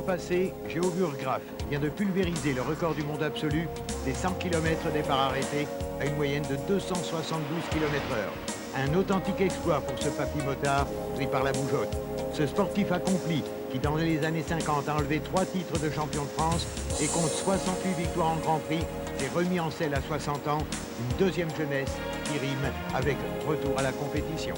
passé, Géo Burggraaf vient de pulvériser le record du monde absolu des 100 km départ arrêté à une moyenne de 272 km/h. Un authentique exploit pour ce papy motard pris par la bougeotte. Ce sportif accompli, qui dans les années 50 a enlevé 3 titres de champion de France et compte 68 victoires en Grand Prix, s'est remis en selle à 60 ans, une deuxième jeunesse qui rime avec retour à la compétition.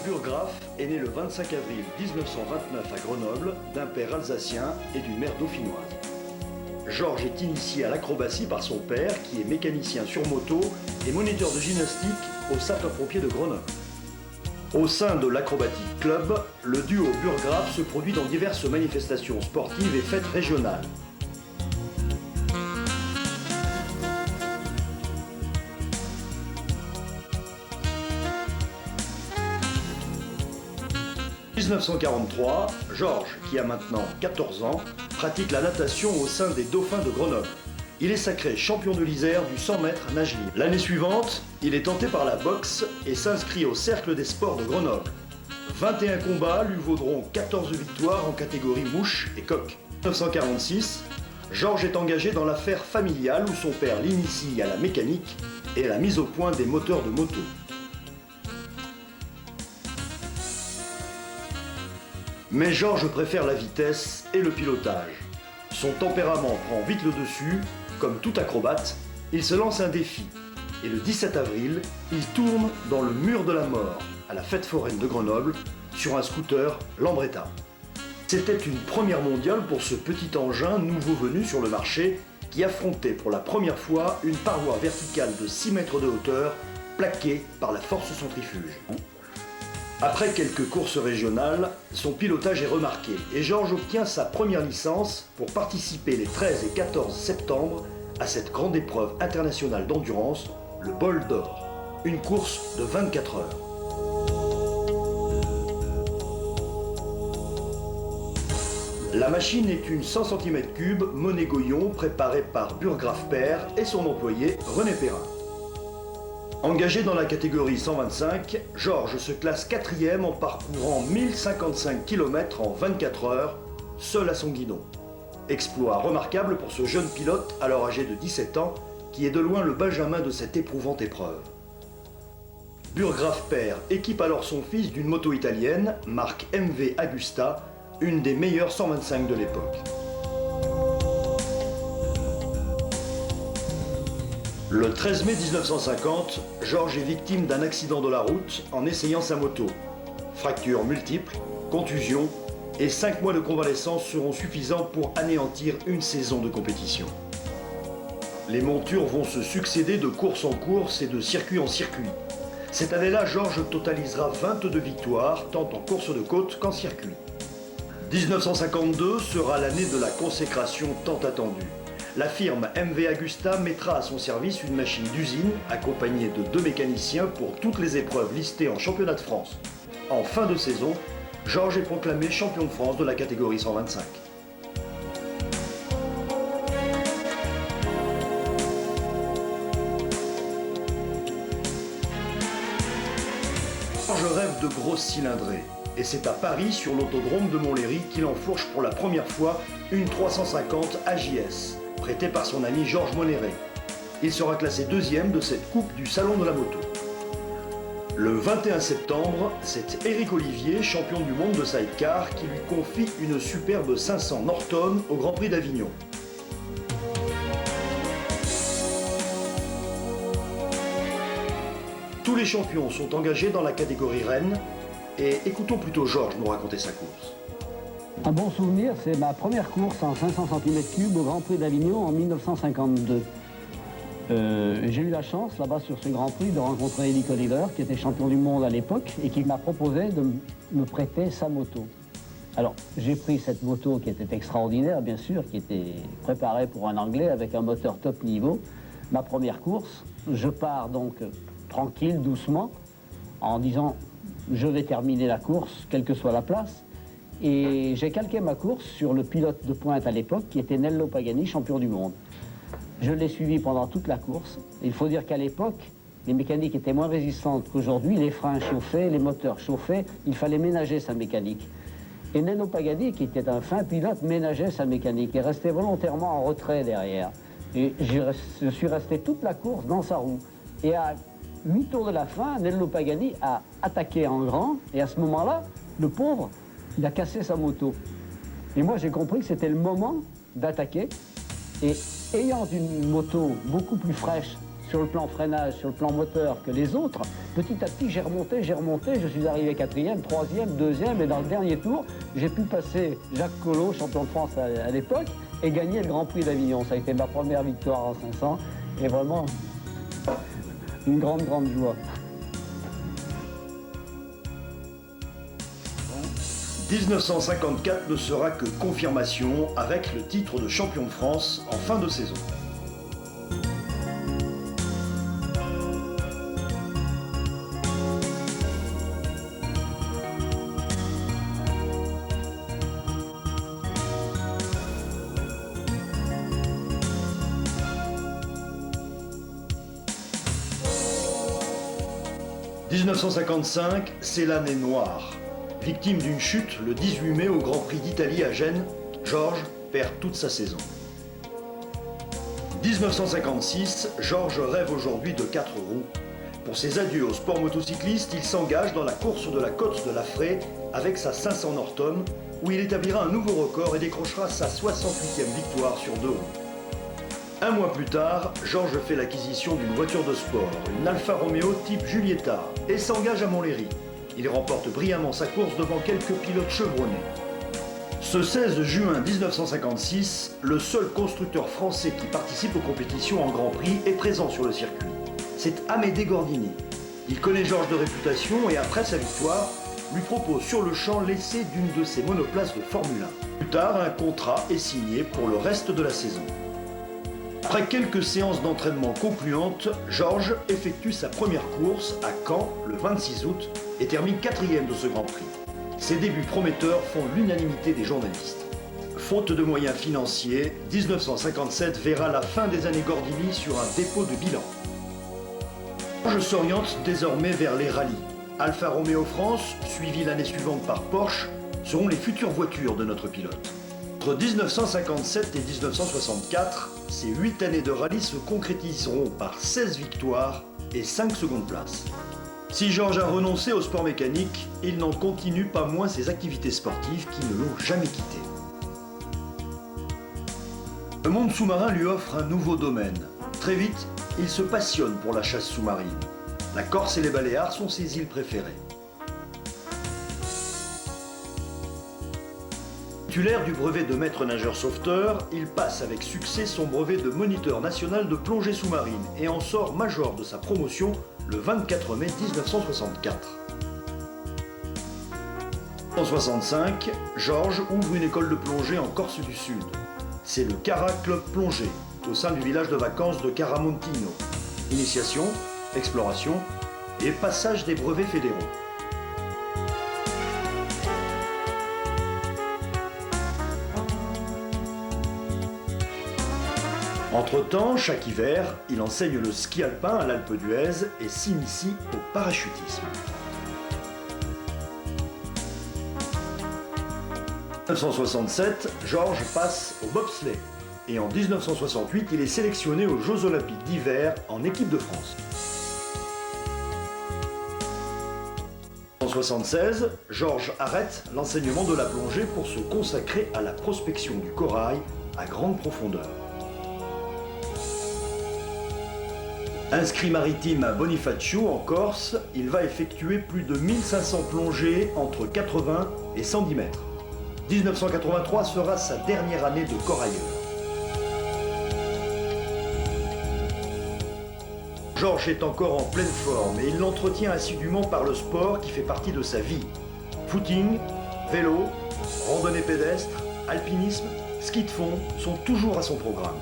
Burggraaf est né le 25 avril 1929 à Grenoble d'un père alsacien et d'une mère dauphinoise. Georges est initié à l'acrobatie par son père qui est mécanicien sur moto et moniteur de gymnastique aux sapeurs-pompiers de Grenoble. Au sein de l'Acrobatic Club, le duo Burggraaf se produit dans diverses manifestations sportives et fêtes régionales. En 1943, Georges, qui a maintenant 14 ans, pratique la natation au sein des Dauphins de Grenoble. Il est sacré champion de l'Isère du 100 mètres nage libre. L'année suivante, il est tenté par la boxe et s'inscrit au Cercle des Sports de Grenoble. 21 combats lui vaudront 14 victoires en catégorie mouche et coq. En 1946, Georges est engagé dans l'affaire familiale où son père l'initie à la mécanique et à la mise au point des moteurs de moto. Mais Georges préfère la vitesse et le pilotage. Son tempérament prend vite le dessus. Comme tout acrobate, il se lance un défi. Et le 17 avril, il tourne dans le mur de la mort, à la fête foraine de Grenoble, sur un scooter Lambretta. C'était une première mondiale pour ce petit engin nouveau venu sur le marché qui affrontait pour la première fois une paroi verticale de 6 mètres de hauteur, plaquée par la force centrifuge. Après quelques courses régionales, son pilotage est remarqué et Georges obtient sa première licence pour participer les 13 et 14 septembre à cette grande épreuve internationale d'endurance, le Bol d'Or, une course de 24 heures. La machine est une 100 cm3 Monet-Goyon préparée par Burggraaf père et son employé René Perrin. Engagé dans la catégorie 125, Georges se classe 4e en parcourant 1055 km en 24 heures, seul à son guidon. Exploit remarquable pour ce jeune pilote, alors âgé de 17 ans, qui est de loin le benjamin de cette éprouvante épreuve. Burggraaf père équipe alors son fils d'une moto italienne, marque MV Agusta, une des meilleures 125 de l'époque. Le 13 mai 1950, Georges est victime d'un accident de la route en essayant sa moto. Fractures multiples, contusions et 5 mois de convalescence seront suffisants pour anéantir une saison de compétition. Les montures vont se succéder de course en course et de circuit en circuit. Cette année-là, Georges totalisera 22 victoires, tant en course de côte qu'en circuit. 1952 sera l'année de la consécration tant attendue. La firme MV Agusta mettra à son service une machine d'usine accompagnée de 2 mécaniciens pour toutes les épreuves listées en championnat de France. En fin de saison, Georges est proclamé champion de France de la catégorie 125. Georges rêve de grosses cylindrées. Et c'est à Paris, sur l'autodrome de Montlhéry, qu'il enfourche pour la première fois une 350 AJS, prêtée par son ami Georges Moneret. Il sera classé 2e de cette coupe du Salon de la moto. Le 21 septembre, c'est Éric Olivier, champion du monde de sidecar, qui lui confie une superbe 500 Norton au Grand Prix d'Avignon. Tous les champions sont engagés dans la catégorie Rennes. Et écoutons plutôt Georges nous raconter sa course. Un bon souvenir, c'est ma première course en 500 cm3 au Grand Prix d'Avignon en 1952. J'ai eu la chance, là-bas sur ce Grand Prix, de rencontrer Elie Colliver, qui était champion du monde à l'époque, et qui m'a proposé de me prêter sa moto. Alors, j'ai pris cette moto qui était extraordinaire, bien sûr, qui était préparée pour un Anglais avec un moteur top niveau. Ma première course, je pars donc tranquille, doucement, en disant je vais terminer la course, quelle que soit la place. Et j'ai calqué ma course sur le pilote de pointe à l'époque, qui était Nello Pagani, champion du monde. Je l'ai suivi pendant toute la course. Il faut dire qu'à l'époque, les mécaniques étaient moins résistantes qu'aujourd'hui, les freins chauffaient, les moteurs chauffaient, il fallait ménager sa mécanique. Et Nello Pagani, qui était un fin pilote, ménageait sa mécanique et restait volontairement en retrait derrière. Et je suis resté toute la course dans sa roue. Et à 8 tours de la fin, Nello Pagani a attaqué en grand, et à ce moment-là, le pauvre, il a cassé sa moto. Et moi, j'ai compris que c'était le moment d'attaquer. Et ayant une moto beaucoup plus fraîche sur le plan freinage, sur le plan moteur que les autres, petit à petit, j'ai remonté, je suis arrivé 4e, 3e, 2e, et dans le dernier tour, j'ai pu passer Jacques Collot, champion de France à l'époque, et gagner le Grand Prix d'Avignon. Ça a été ma première victoire en 500, et vraiment une grande, grande joie. 1954 ne sera que confirmation avec le titre de champion de France en fin de saison. « 1955, c'est l'année noire. Victime d'une chute le 18 mai au Grand Prix d'Italie à Gênes, Georges perd toute sa saison. 1956, Georges rêve aujourd'hui de 4 roues. Pour ses adieux au sport motocycliste, il s'engage dans la course de la côte de la Fraye avec sa 500 Norton, où il établira un nouveau record et décrochera sa 68e victoire sur 2 roues. Un mois plus tard, Georges fait l'acquisition d'une voiture de sport, une Alfa Romeo type Giulietta, et s'engage à Montlhéry. Il remporte brillamment sa course devant quelques pilotes chevronnés. Ce 16 juin 1956, le seul constructeur français qui participe aux compétitions en Grand Prix est présent sur le circuit. C'est Amédée Gordini. Il connaît Georges de réputation et après sa victoire, lui propose sur le champ l'essai d'une de ses monoplaces de Formule 1. Plus tard, un contrat est signé pour le reste de la saison. Après quelques séances d'entraînement concluantes, Georges effectue sa première course à Caen le 26 août et termine 4e de ce Grand Prix. Ses débuts prometteurs font l'unanimité des journalistes. Faute de moyens financiers, 1957 verra la fin des années Gordini sur un dépôt de bilan. Georges s'oriente désormais vers les rallyes. Alfa Romeo France, suivi l'année suivante par Porsche, seront les futures voitures de notre pilote. Entre 1957 et 1964, ces 8 années de rallye se concrétiseront par 16 victoires et 5 secondes places. Si Georges a renoncé au sport mécanique, il n'en continue pas moins ses activités sportives qui ne l'ont jamais quitté. Le monde sous-marin lui offre un nouveau domaine. Très vite, il se passionne pour la chasse sous-marine. La Corse et les Baléares sont ses îles préférées. Titulaire du brevet de maître nageur sauveteur, il passe avec succès son brevet de moniteur national de plongée sous-marine et en sort major de sa promotion le 24 mai 1964. En 1965, Georges ouvre une école de plongée en Corse du Sud. C'est le Cara Club Plongée, au sein du village de vacances de Caramontino. Initiation, exploration et passage des brevets fédéraux. Entre-temps, chaque hiver, il enseigne le ski alpin à l'Alpe d'Huez et s'initie au parachutisme. En 1967, Georges passe au bobsleigh et en 1968, il est sélectionné aux Jeux Olympiques d'hiver en équipe de France. En 1976, Georges arrête l'enseignement de la plongée pour se consacrer à la prospection du corail à grande profondeur. Inscrit maritime à Bonifacio, en Corse, il va effectuer plus de 1500 plongées entre 80 et 110 mètres. 1983 sera sa dernière année de corailleur. Georges est encore en pleine forme et il l'entretient assidûment par le sport qui fait partie de sa vie. Footing, vélo, randonnée pédestre, alpinisme, ski de fond sont toujours à son programme.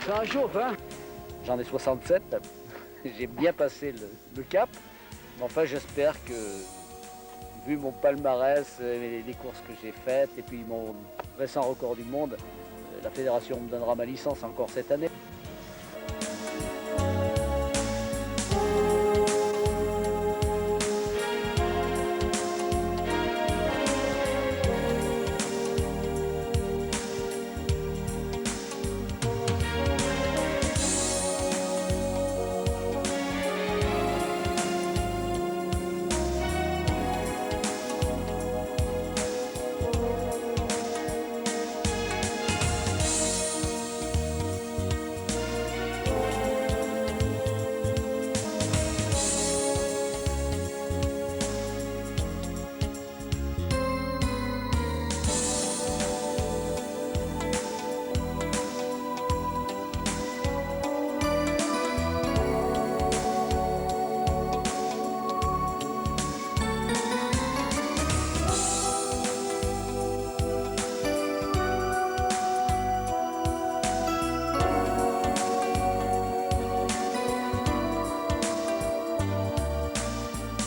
Ça chauffe, hein? J'en ai 67, j'ai bien passé le cap. Mais enfin, j'espère que, vu mon palmarès, les courses que j'ai faites, et puis mon récent record du monde, la fédération me donnera ma licence encore cette année.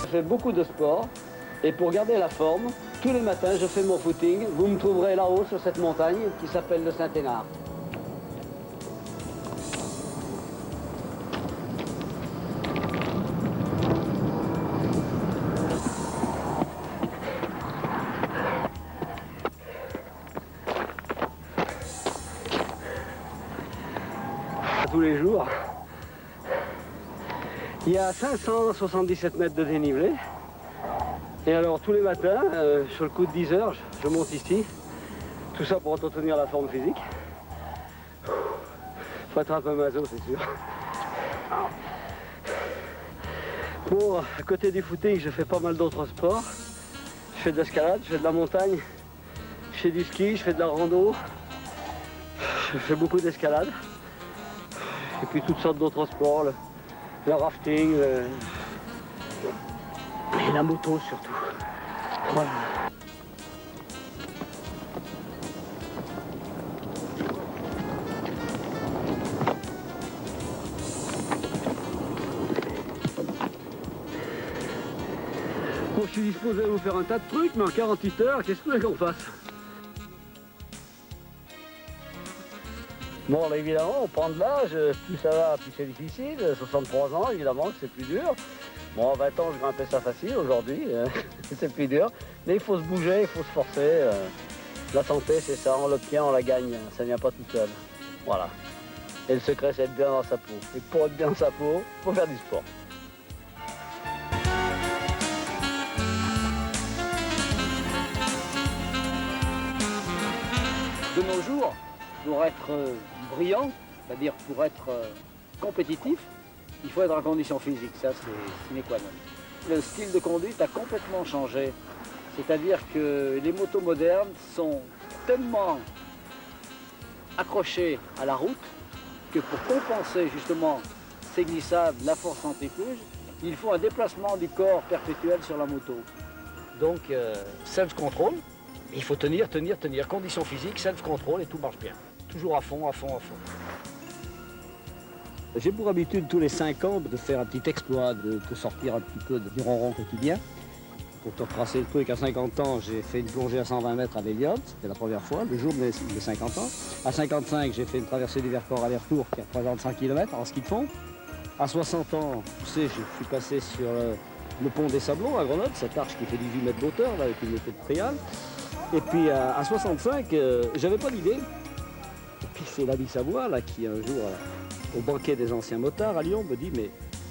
Je fais beaucoup de sport et pour garder la forme, tous les matins je fais mon footing. Vous me trouverez là-haut sur cette montagne qui s'appelle le Saint-Hénard. Tous les jours. Il y a 577 mètres de dénivelé. Et alors tous les matins, sur le coup de 10 heures, je monte ici. Tout ça pour entretenir la forme physique. Faut être un peu maso, c'est sûr. Bon, à côté du footing, je fais pas mal d'autres sports. Je fais de l'escalade, je fais de la montagne, je fais du ski, je fais de la rando. Je fais beaucoup d'escalade. Et puis toutes sortes d'autres sports. Le rafting, et la moto surtout. Voilà. Bon, je suis disposé à vous faire un tas de trucs, mais en 48 heures, qu'est-ce que vous voulez qu'on fasse? Bon, là, évidemment, on prend de l'âge, plus ça va, plus c'est difficile. 63 ans, évidemment, c'est plus dur. Bon, à 20 ans, je grimpais ça facile aujourd'hui, c'est plus dur. Mais il faut se bouger, il faut se forcer. La santé, c'est ça, on l'obtient, on la gagne, ça ne vient pas tout seul. Voilà. Et le secret, c'est être bien dans sa peau. Et pour être bien dans sa peau, il faut faire du sport. De nos jours, pour être brillant, c'est-à-dire pour être compétitif, il faut être en condition physique, ça c'est sine qua non. Le style de conduite a complètement changé, c'est-à-dire que les motos modernes sont tellement accrochées à la route que pour compenser justement ces glissades, la force centrifuge, il faut un déplacement du corps perpétuel sur la moto. Donc self-control, il faut tenir, condition physique, self-control et tout marche bien. Toujours à fond, à fond, à fond. J'ai pour habitude tous les 5 ans de faire un petit exploit, de sortir un petit peu du ronron quotidien. Pour te retracer le truc, à 50 ans, j'ai fait une plongée à 120 mètres à Elliott, c'était la première fois, le jour de mes 50 ans. À 55, j'ai fait une traversée du Vercors aller-retour qui représente 5 km en ski de fond. À 60 ans, tu sais, je suis passé sur le pont des Sablons à Grenoble, cette arche qui fait 18 mètres d'auteur, là, avec une montée de trial. Et puis à 65, j'avais pas d'idée. Et puis c'est l'ami Savoie, là, qui un jour, au banquet des anciens motards à Lyon, me dit « Mais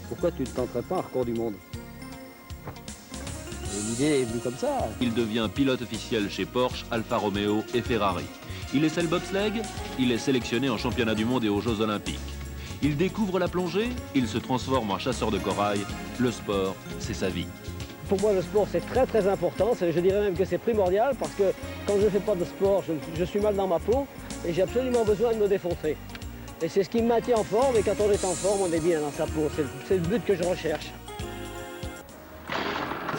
pourquoi tu ne tenterais pas un record du monde ?» L'idée est venue comme ça. Il devient pilote officiel chez Porsche, Alfa Romeo et Ferrari. Il essaie le bobsleigh, il est sélectionné en championnat du monde et aux Jeux Olympiques. Il découvre la plongée, il se transforme en chasseur de corail. Le sport, c'est sa vie. Pour moi, le sport, c'est très très important. Je dirais même que c'est primordial parce que quand je ne fais pas de sport, je suis mal dans ma peau et j'ai absolument besoin de me défoncer. Et c'est ce qui me maintient en forme et quand on est en forme, on est bien dans sa peau. C'est le but que je recherche.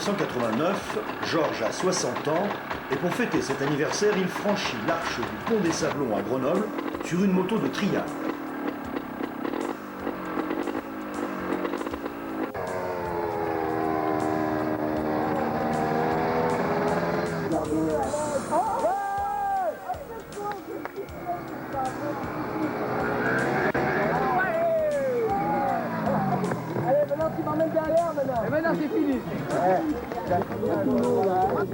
1989, Georges a 60 ans et pour fêter cet anniversaire, il franchit l'arche du pont des Sablons à Grenoble sur une moto de trial.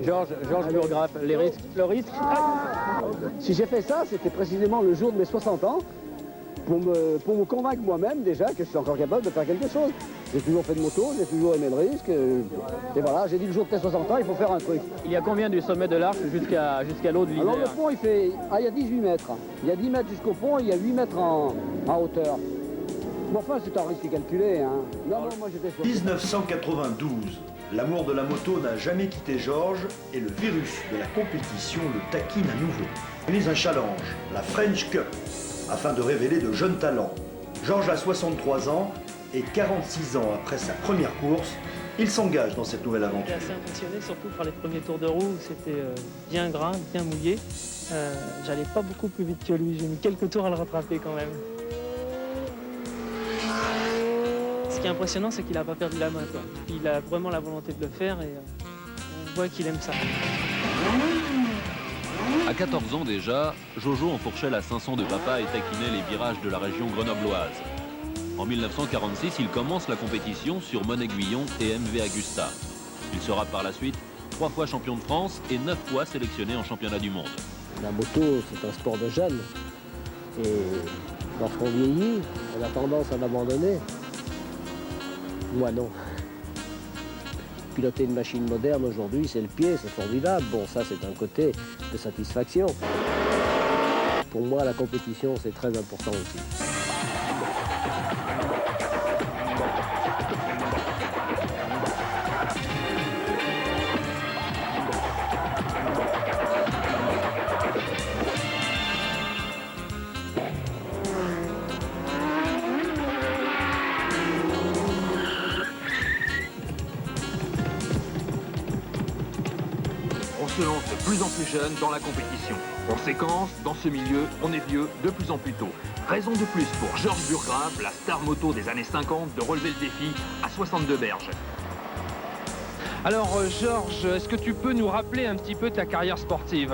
Georges Burgraff, le risque. Si j'ai fait ça, c'était précisément le jour de mes 60 ans, pour me convaincre moi-même déjà que je suis encore capable de faire quelque chose. J'ai toujours fait de moto, j'ai toujours aimé le risque, et voilà, j'ai dit le jour de tes 60 ans, il faut faire un truc. Il y a combien du sommet de l'arche jusqu'à l'eau de l'hiver? Alors le pont, il y a 18 mètres. Il y a 10 mètres jusqu'au pont, il y a 8 mètres en hauteur. Mais enfin, c'est un risque calculé, hein. Non, moi j'étais sur... 1992. L'amour de la moto n'a jamais quitté Georges et le virus de la compétition le taquine à nouveau. Il mise un challenge, la French Cup, afin de révéler de jeunes talents. Georges a 63 ans et 46 ans après sa première course, il s'engage dans cette nouvelle aventure. J'étais assez impressionné, surtout par les premiers tours de roue où c'était bien gras, bien mouillé. J'allais pas beaucoup plus vite que lui, j'ai mis quelques tours à le rattraper quand même. Ce qui est impressionnant, c'est qu'il n'a pas perdu la main, quoi. Il a vraiment la volonté de le faire et on voit qu'il aime ça. À 14 ans déjà, Jojo enfourchait la 500 de papa et taquinait les virages de la région grenobloise. En 1946, il commence la compétition sur Monet-Guyon et MV Agusta. Il sera par la suite 3 fois champion de France et 9 fois sélectionné en championnat du monde. La moto, c'est un sport de jeunes. Et lorsqu'on vieillit, on a tendance à l'abandonner. Moi, non. Piloter une machine moderne aujourd'hui, c'est le pied, c'est formidable. Bon, ça, c'est un côté de satisfaction. Pour moi, la compétition, c'est très important aussi. On se lance de plus en plus jeune dans la compétition. Conséquence, dans ce milieu, on est vieux de plus en plus tôt. Raison de plus pour Georges Burgraff, la star moto des années 50, de relever le défi à 62 berges. Alors Georges, est-ce que tu peux nous rappeler un petit peu ta carrière sportive?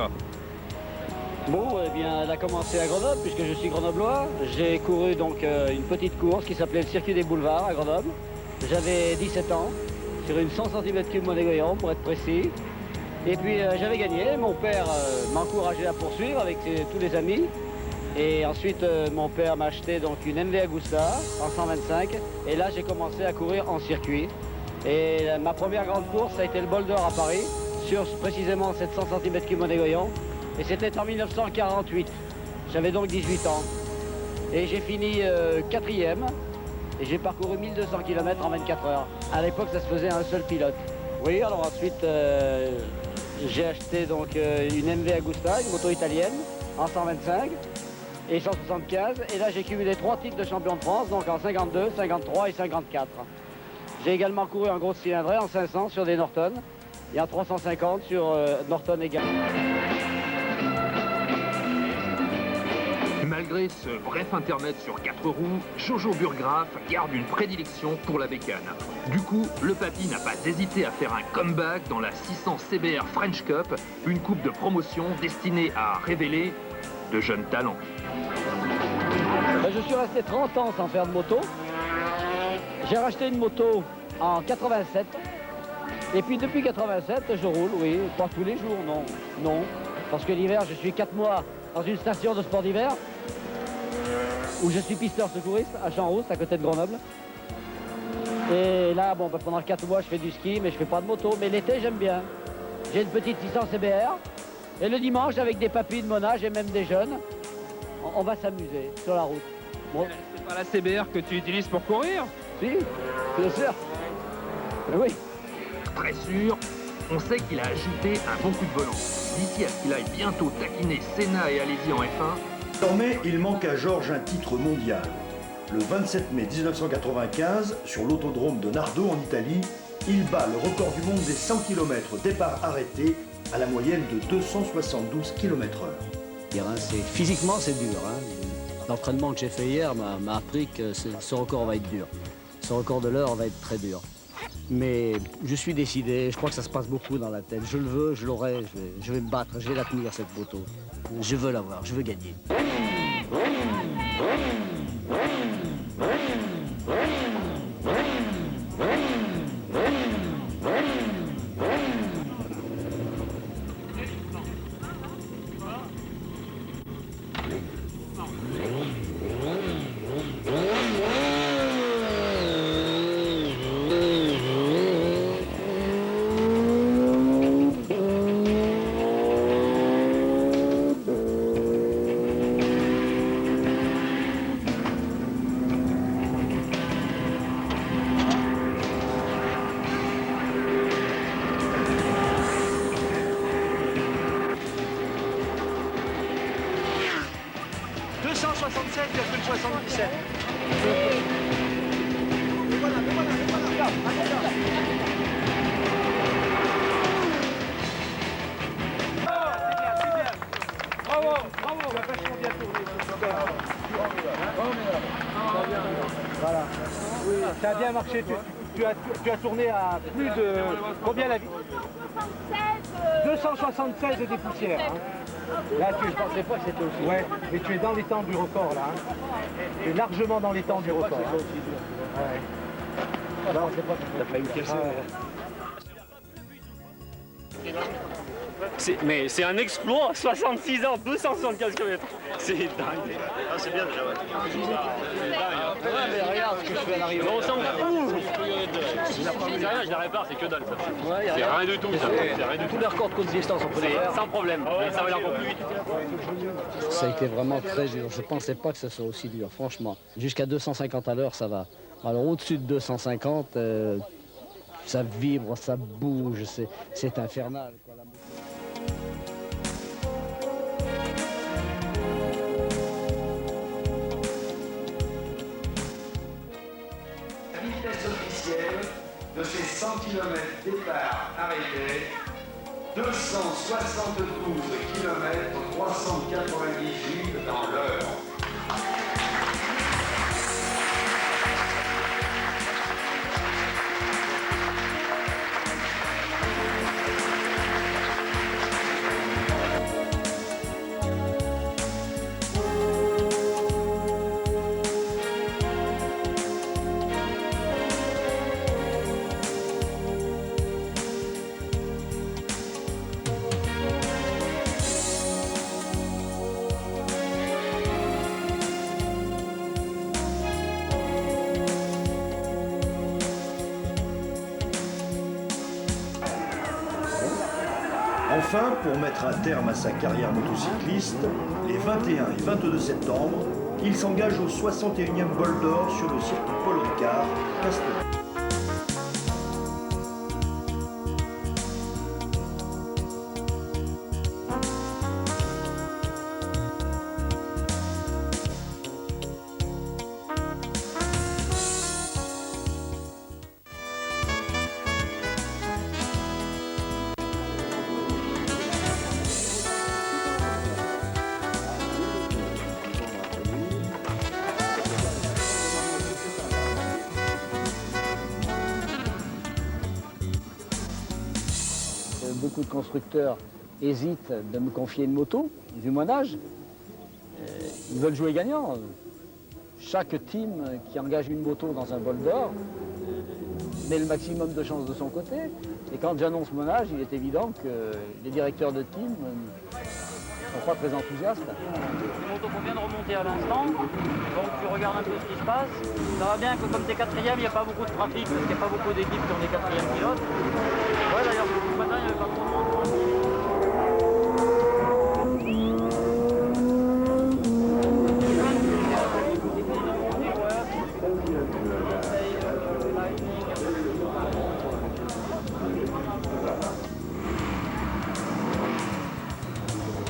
Bon, eh bien, elle a commencé à Grenoble, puisque je suis grenoblois. J'ai couru donc une petite course qui s'appelait le Circuit des Boulevards à Grenoble. J'avais 17 ans, sur une 100 cm3 Monet-Guyon, pour être précis. Et puis j'avais gagné, mon père m'a encouragé à poursuivre avec tous les amis. Et ensuite mon père m'a acheté donc une MV Agusta en 125. Et là j'ai commencé à courir en circuit. Et ma première grande course ça a été le Bol d'Or à Paris, sur précisément cette 100 cm3 Monet-Guyon. Et c'était en 1948. J'avais donc 18 ans. Et j'ai fini 4e. Et j'ai parcouru 1200 km en 24 heures. À l'époque ça se faisait à un seul pilote. Oui, alors ensuite j'ai acheté donc une MV Agusta, une moto italienne, en 125 et 175. Et là, j'ai cumulé 3 titres de champion de France, donc en 52, 53 et 54. J'ai également couru en grosse cylindrée en 500 sur des Norton et en 350 sur Norton également. Malgré Malgré ce bref intermède sur 4 roues, Jojo Burggraaf garde une prédilection pour la bécane. Du coup, le papy n'a pas hésité à faire un comeback dans la 600 CBR French Cup, une coupe de promotion destinée à révéler de jeunes talents. Je suis resté 30 ans sans faire de moto. J'ai racheté une moto en 87. Et puis depuis 87, je roule, oui, pas tous les jours, non. Parce que l'hiver, je suis 4 mois dans une station de sport d'hiver où je suis pisteur secouriste à Champs-Rousse, à côté de Grenoble. Et là, bon, pendant 4 mois, je fais du ski, mais je fais pas de moto. Mais l'été, j'aime bien. J'ai une petite 600 CBR. Et le dimanche, avec des papis de mon âge et même des jeunes, on va s'amuser sur la route. Bon. C'est pas la CBR que tu utilises pour courir? Si, bien sûr. Oui. Très sûr, on sait qu'il a ajouté un bon coup de volant. D'ici à ce qu'il aille bientôt taquiner Senna et Alesi en F1. Désormais, il manque à Georges un titre mondial. Le 27 mai 1995, sur l'autodrome de Nardo en Italie, il bat le record du monde des 100 km départ arrêté à la moyenne de 272 km/h. Physiquement, c'est dur. L'entraînement que j'ai fait hier m'a appris que ce record va être dur. Ce record de l'heure va être très dur. Mais je suis décidé, je crois que ça se passe beaucoup dans la tête. Je le veux, je l'aurai, je vais me battre, je vais la tenir cette moto. Je veux l'avoir, je veux gagner. Voilà. Ça a bien marché. Tu as tourné à plus de... Combien la vie 276 et des poussières. Là, je ne pensais pas que c'était aussi. Ouais, mais tu es dans les temps du record, là. Tu es largement dans les temps du record. Ouais. Non, c'est pas... T'as failli me casser. Mais c'est un exploit, 66 ans, 275 km. C'est dingue. Ah, c'est bien déjà, ouais. Ouais, mais regarde ce que je fais à l'arrivée. On s'en fout. C'est rien, je la répare, c'est que dalle. Ouais, C'est rien du tout. C'est rien du tout. Tous les records de courte distance, on peut les faire. Sans problème. Et ça va aller encore plus vite. Ça a été vraiment très dur. Je ne pensais pas que ce soit aussi dur, franchement. Jusqu'à 250 à l'heure, ça va. Alors au-dessus de 250, ça vibre, ça bouge, c'est infernal, quoi, la moto. La vitesse officielle de ces 100 km départ arrêté, 272 km 398 dans l'heure. Enfin, pour mettre un terme à sa carrière motocycliste, les 21 et 22 septembre, il s'engage au 61e bol d'or sur le circuit Paul-Ricard, Castellet. beaucoup de constructeurs hésitent de me confier une moto, vu mon âge. Ils veulent jouer gagnant. Chaque team qui engage une moto dans un bol d'or met le maximum de chances de son côté. Et quand j'annonce mon âge, il est évident que les directeurs de team ne sont pas très enthousiastes. Une moto qu'on vient de remonter à l'instant, donc tu regardes un peu ce qui se passe. Ça va bien que comme t'es quatrième, il n'y a pas beaucoup de trafic parce qu'il n'y a pas beaucoup d'équipes qui ont des quatrièmes pilotes. Ouais, d'ailleurs, ce matin, il n'y avait pas trop de monde.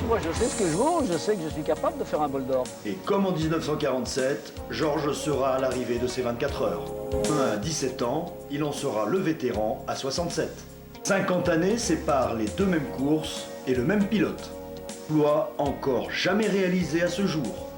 Moi, je sais ce que je vaux, je sais que je suis capable de faire un bol d'or. Et comme en 1947, Georges sera à l'arrivée de ses 24 heures. À 17 ans, il en sera le vétéran à 67. 50 années séparent les deux mêmes courses et le même pilote. Exploit encore jamais réalisé à ce jour.